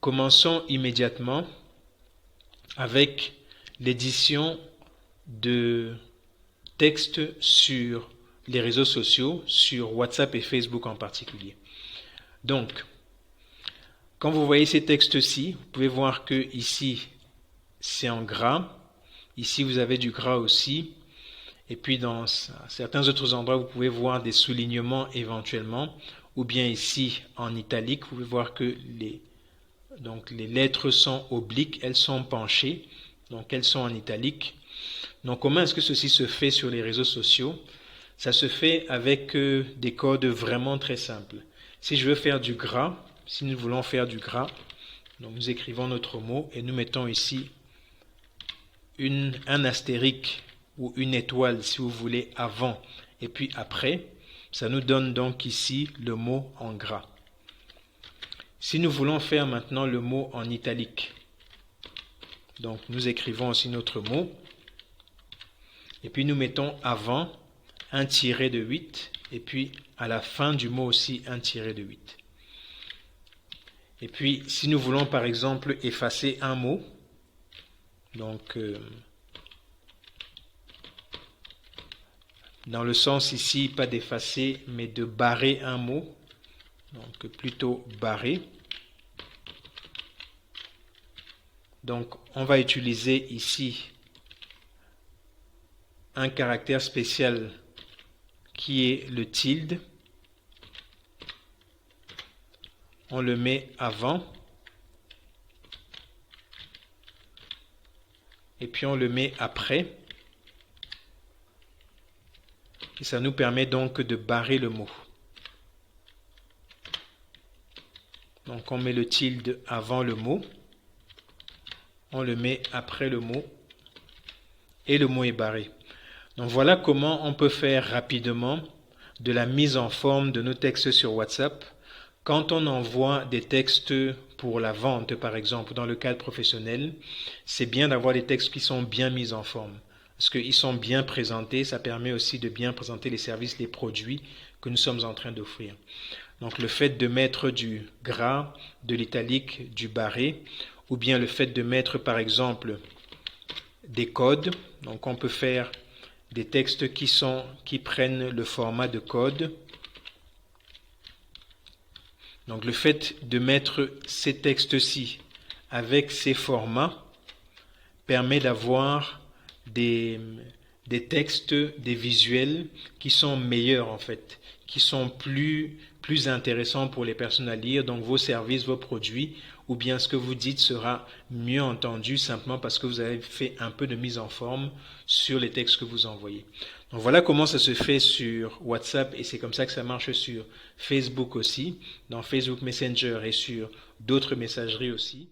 commençons immédiatement avec l'édition de textes sur les réseaux sociaux, sur WhatsApp et Facebook en particulier. Donc, quand vous voyez ces textes-ci, vous pouvez voir que ici, c'est en gras. Ici, vous avez du gras aussi. Et puis, dans certains autres endroits, vous pouvez voir des soulignements éventuellement. Ou bien ici, en italique, vous pouvez voir que les lettres sont obliques, elles sont penchées. Donc, elles sont en italique. Donc, comment est-ce que ceci se fait sur les réseaux sociaux? Ça se fait avec des codes vraiment très simples. Si je veux faire du gras, si nous voulons faire du gras, donc nous écrivons notre mot et nous mettons ici un astérisque ou une étoile, si vous voulez, avant et puis après. Ça nous donne donc ici le mot en gras. Si nous voulons faire maintenant le mot en italique, donc nous écrivons aussi notre mot et puis nous mettons avant un tiret de 8 et puis à la fin du mot aussi un tiret de 8. Et puis si nous voulons par exemple effacer un mot, donc dans le sens ici pas d'effacer mais de barrer un mot, donc plutôt barrer. Donc on va utiliser ici un caractère spécial qui est le tilde. On le met avant et puis on le met après. Et ça nous permet donc de barrer le mot. Donc on met le tilde avant le mot, on le met après le mot et le mot est barré. Donc voilà comment on peut faire rapidement de la mise en forme de nos textes sur WhatsApp quand on envoie des textes pour la vente, par exemple, dans le cadre professionnel. C'est bien d'avoir des textes qui sont bien mis en forme. Parce qu'ils sont bien présentés, ça permet aussi de bien présenter les services, les produits que nous sommes en train d'offrir. Donc le fait de mettre du gras, de l'italique, du barré, ou bien le fait de mettre par exemple des codes. Donc on peut faire des textes qui prennent le format de code. Donc le fait de mettre ces textes-ci avec ces formats permet d'avoir des textes, des visuels qui sont meilleurs en fait, qui sont plus intéressants pour les personnes à lire. Donc vos services, vos produits ou bien ce que vous dites sera mieux entendu simplement parce que vous avez fait un peu de mise en forme sur les textes que vous envoyez. Donc voilà comment ça se fait sur WhatsApp et c'est comme ça que ça marche sur Facebook aussi, dans Facebook Messenger et sur d'autres messageries aussi.